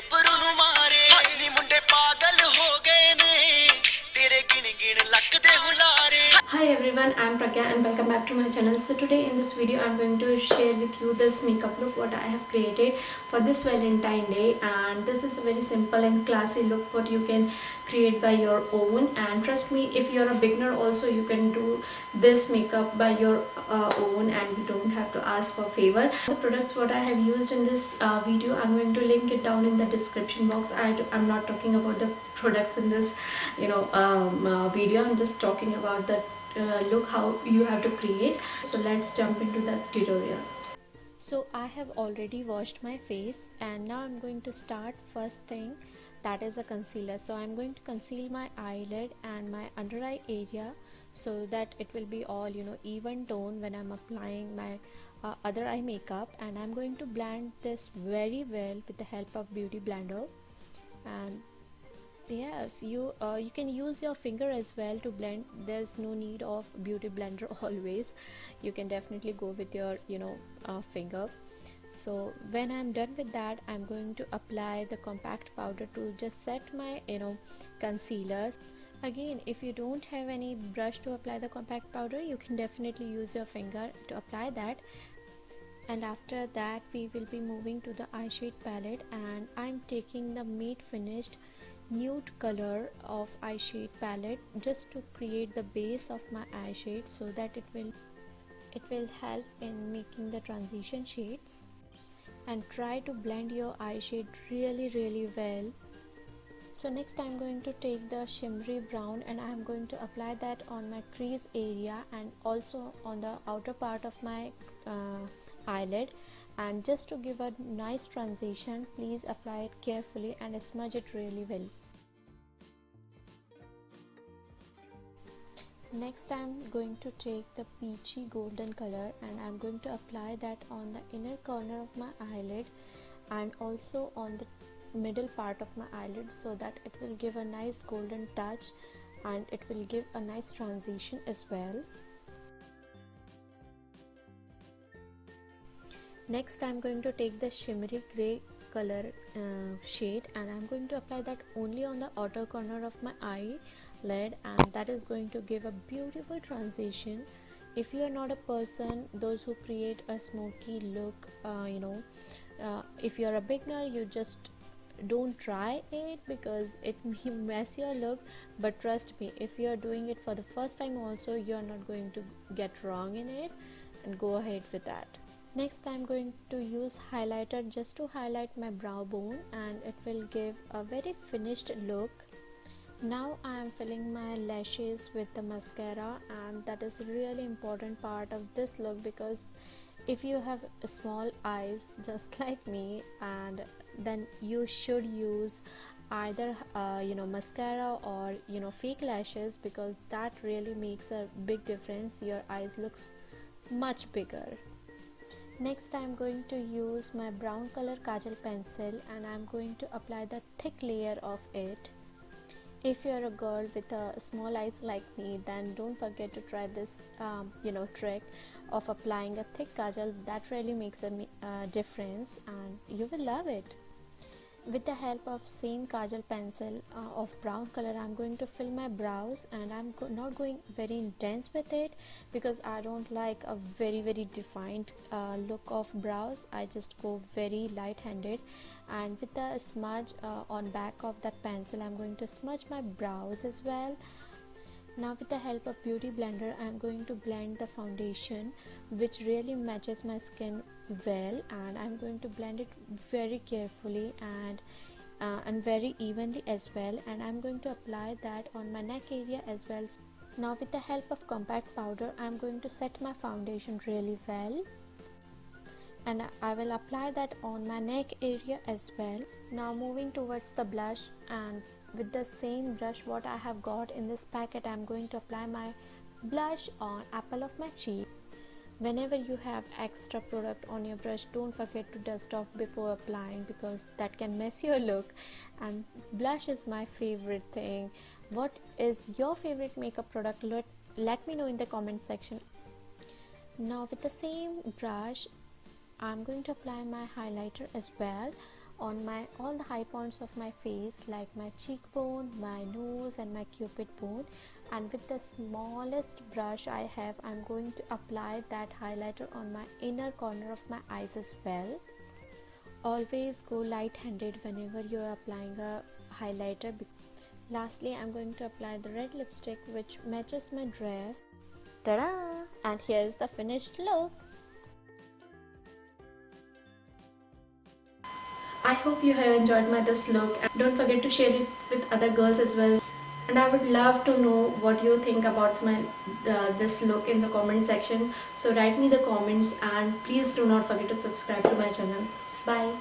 ਗੱਭਰੂ ਨੂੰ ਮਾਰੇ ਨੀ ਮੁੰਡੇ ਪਾਗਲ ਹੋ ਗਏ ਨੇ ਤੇਰੇ ਗਿਣ ਗਿਣ ਲੱਕ ਦੇ ਹੁਲਾਰੇ Hi everyone, I'm Pragya and welcome back to my channel. So today in this video I'm going to share with you this makeup look what I have created for this Valentine Day, and this is a very simple and classy look what you can create by your own. And trust me, if you're a beginner also you can do this makeup by your own and you don't have to ask for favor. The products what I have used in this video, I'm going to link it down in the description box. I'm not talking about the products in this video. I'm just talking about the look how you have to create. So let's jump into the tutorial. So I have already washed my face and now I'm going to start first thing, that is a concealer. So I'm going to conceal my eyelid and my under eye area so that it will be all even tone when I'm applying my other eye makeup. And I'm going to blend this very well with the help of beauty blender. And yes, you can use your finger as well to blend. There's no need of beauty blender always. You can definitely go with your finger. So when I'm done with that, I'm going to apply the compact powder to just set my concealer. Again, if you don't have any brush to apply the compact powder, you can definitely use your finger to apply that. And after that we will be moving to the eyeshade palette, and I'm taking the matte finished nude color of eyeshade palette just to create the base of my eyeshade, so that it will help in making the transition shades. And try to blend your eyeshade really well. So next I'm going to take the shimmery brown and I'm going to apply that on my crease area and also on the outer part of my eyelid. And just to give a nice transition, please apply it carefully and smudge it really well. Next I'm going to take the peachy golden color and I'm going to apply that on the inner corner of my eyelid and also on the middle part of my eyelid, so that it will give a nice golden touch and it will give a nice transition as well. Next I'm going to take the shimmery gray color shade and I'm going to apply that only on the outer corner of my eyelid, and that is going to give a beautiful transition. If you are not a person those who create a smoky look, if you are a beginner, you just don't try it because it may mess your look. But trust me, if you are doing it for the first time also, you are not going to get wrong in it, and go ahead with that. Next I'm going to use highlighter just to highlight my brow bone, and it will give a very finished look. Now I am filling my lashes with the mascara, and that is a really important part of this look, because if you have small eyes just like me, and then you should use either mascara or fake lashes, because that really makes a big difference. Your eyes looks much bigger. Next I'm going to use my brown color kajal pencil and I'm going to apply the thick layer of it. If you're a girl with small eyes like me, then don't forget to try this trick of applying a thick kajal. That really makes a difference and you will love it. With the help of same kajal pencil of brown color, I'm going to fill my brows, and I'm not going very intense with it because I don't like a very defined look of brows. I just go very light-handed, and with the smudge on back of that pencil, I'm going to smudge my brows as well. Now with the help of beauty blender, I'm going to blend the foundation which really matches my skin well, and I'm going to blend it very carefully and very evenly as well, and I'm going to apply that on my neck area as well. Now with the help of compact powder, I'm going to set my foundation really well, and I will apply that on my neck area as well. Now moving towards the blush, and with the same brush what I have got in this packet, I'm going to apply my blush on apple of my cheek. Whenever you have extra product on your brush, don't forget to dust off before applying, because that can mess your look. And blush is my favorite thing. What is your favorite makeup product? Let me know in the comment section. Now with the same brush, I'm going to apply my highlighter as well on my all the high points of my face, like my cheekbone, my nose and my cupid bone, and with the smallest brush I have, I'm going to apply that highlighter on my inner corner of my eyes as well. Always go light-handed whenever you're applying a highlighter. Lastly, I'm going to apply the red lipstick which matches my dress. Ta-da! And here's the finished look. I hope you have enjoyed this look, and don't forget to share it with other girls as well. And I would love to know what you think about my this look in the comment section. So write me the comments, and please do not forget to subscribe to my channel. Bye.